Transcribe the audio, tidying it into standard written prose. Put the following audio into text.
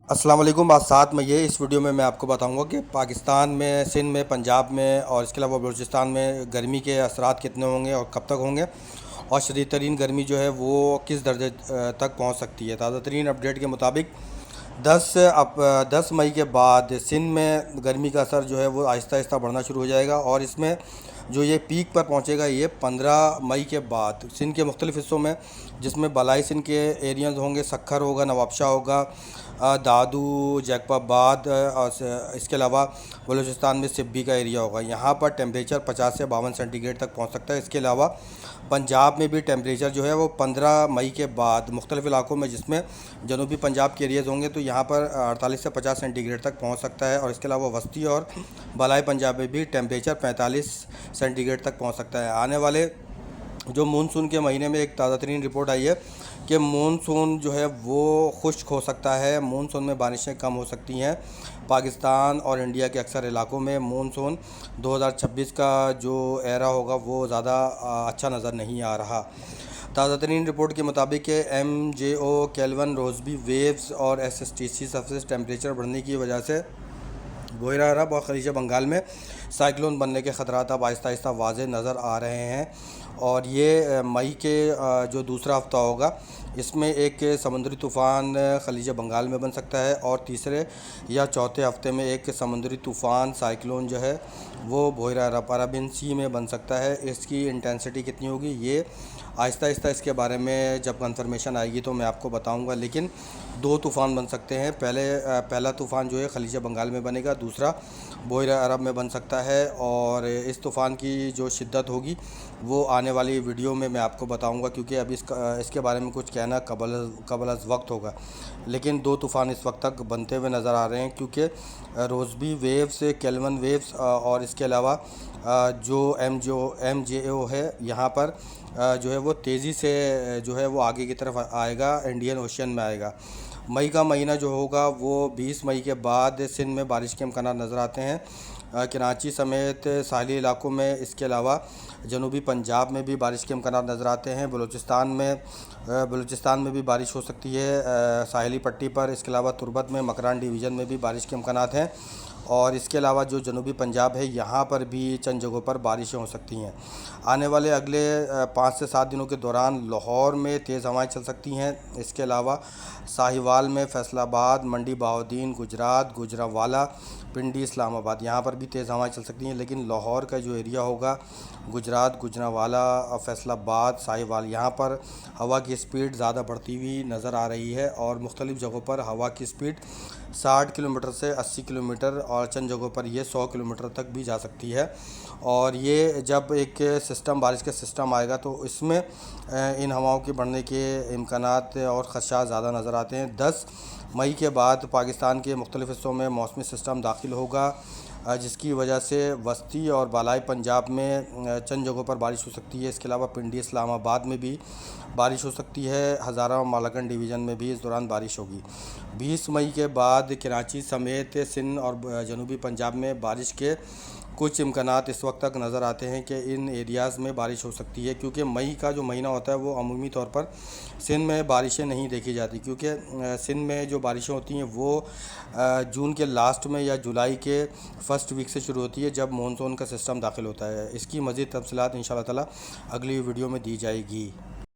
अस्सलाम वालेकुम। आज 7 मई है। इस वीडियो में मैं आपको बताऊंगा कि पाकिस्तान में, सिंध में, पंजाब में और इसके अलावा बलूचिस्तान में गर्मी के असरात कितने होंगे और कब तक होंगे, और शदीद तरीन गर्मी जो है वो किस दर्जे तक पहुंच सकती है। ताज़ा तरीन अपडेट के मुताबिक 10 मई के बाद सिंध में गर्मी का असर जो है वो आहिस्ता आहिस्ता बढ़ना शुरू हो जाएगा, और इसमें जो ये पीक पर पहुंचेगा ये 15 मई के बाद सिंध के मुख्तलिफ़ हिस्सों में, जिसमें बलाई सिंध के एरियाज़ होंगे, सखर होगा, नवाबशाह होगा, दादू, जैकबाबाद, और इसके अलावा बलूचिस्तान में सिब्बी का एरिया होगा। यहाँ पर टेम्परेचर 50 से 52 सेंटीग्रेड तक पहुँच सकता है। इसके अलावा पंजाब में भी टेम्परेचर जो है वो 15 मई के बाद मुख्तलिफ़ इलाकों में, जिसमें जनूबी पंजाब के एरियाज़ होंगे, तो यहाँ पर 48 से 50 सेंटीग्रेड तक पहुँच सकता है। और इसके अलावा वस्ती और बलाई पंजाब में भी टेम्परेचर 45 सेंटीग्रेड तक पहुँच सकता है। आने वाले जो मानसून के महीने में एक ताज़ा तरीन रिपोर्ट आई है कि मानसून जो है वो खुश्क हो सकता है। मानसून में बारिशें कम हो सकती हैं। पाकिस्तान और इंडिया के अक्सर इलाकों में मानसून 2026 का जो एरा होगा वो ज़्यादा अच्छा नज़र नहीं आ रहा। ताज़ा तरीन रिपोर्ट के मुताबिक MJO, केल्विन, रोज़बी वेव्स और SSTC सरफेस टेम्परेचर बढ़ने की वजह से बहरा अरब और खलीज बंगाल में साइक्लोन बनने के ख़तरात अब आहिस्ता आहिस्ता वाज़ेह नज़र आ रहे हैं। और ये मई के जो दूसरा हफ़्ता होगा, इसमें एक समुद्री तूफ़ान खलीज बंगाल में बन सकता है, और तीसरे या चौथे हफ्ते में एक समुद्री तूफ़ान साइक्लोन जो है वो बहरा अरबियन सी में बन सकता है। इसकी इंटेंसिटी कितनी होगी ये आहिस्ता आहिस्ता इसके बारे में जब कंफर्मेशन आएगी तो मैं आपको बताऊंगा। लेकिन दो तूफ़ान बन सकते हैं। पहला तूफ़ान जो है खलीज बंगाल में बनेगा, दूसरा बहरा अरब में बन सकता है। और इस तूफ़ान की जो शिद्दत होगी वो आने वाली वीडियो में मैं आपको बताऊंगा, क्योंकि अभी इसके बारे में कुछ कहना कबल अज़ वक्त होगा। लेकिन दो तूफ़ान इस वक्त तक बनते हुए नज़र आ रहे हैं, क्योंकि रोज़बी वेव्स, केल्विन वेव्स और इसके अलावा जो MJO है यहाँ पर जो है वो तेज़ी से जो है वो आगे की तरफ आएगा, इंडियन ओशन में आएगा। मई का महीना जो होगा वो 20 मई के बाद सिंध में बारिश के इम्कान नज़र आते हैं, कराची समेत साहली इलाकों में। इसके अलावा जनूबी पंजाब में भी बारिश के इम्कान नज़र आते हैं। बलूचिस्तान में भी बारिश हो सकती है साहली पट्टी पर। इसके अलावा तुर्बत में, मकरान डिवीज़न में भी बारिश के इम्कान हैं। और इसके अलावा जो जनूबी पंजाब है यहाँ पर भी चंद जगहों पर बारिशें हो सकती हैं। आने वाले अगले 5 से 7 दिनों के दौरान लाहौर में तेज़ हवाएं चल सकती हैं। इसके अलावा साहिवाल में, फैसलाबाद, मंडी बहाउद्दीन, गुजरात, गुजरांवाला, पिंडी, इस्लामाबाद यहाँ पर भी तेज़ हवाएं चल सकती हैं। लेकिन लाहौर का जो एरिया होगा, गुजरात, गुजरांवाला, फैसलाबाद, साहिवाल, यहाँ पर हवा की स्पीड ज़्यादा बढ़ती हुई नज़र आ रही है, और मुख्तलिफ़ जगहों पर हवा की स्पीड 60 किलोमीटर से 80 किलोमीटर, और चंद जगहों पर ये 100 किलोमीटर तक भी जा सकती है। और ये जब एक सिस्टम, बारिश का सिस्टम आएगा तो इसमें इन हवाओं के बढ़ने के इम्कानात और ख़दशात ज़्यादा नज़र आते हैं। 10 मई के बाद पाकिस्तान के मुख्तलिफ़ हिस्सों में मौसमी सिस्टम दाखिल होगा, जिसकी वजह से वस्ती और बालाई पंजाब में चंद जगहों पर बारिश हो सकती है। इसके अलावा पिंडी, इस्लामाबाद में भी बारिश हो सकती है। हज़ारा और मालाकंड डिवीज़न में भी इस दौरान बारिश होगी। 20 मई के बाद कराची समेत सिंध और जनूबी पंजाब में बारिश के कुछ इम्कानात इस वक्त तक नज़र आते हैं कि इन एरियाज़ में बारिश हो सकती है, क्योंकि मई का जो महीना होता है वो अमूमी तौर पर सिंध में बारिशें नहीं देखी जाती, क्योंकि सिंध में जो बारिशें होती हैं वो जून के लास्ट में या जुलाई के फ़र्स्ट वीक से शुरू होती है, जब मानसून का सिस्टम दाखिल होता है। इसकी मज़ीद तफसीलात इंशाअल्लाह ताला अगली वीडियो में दी जाएगी।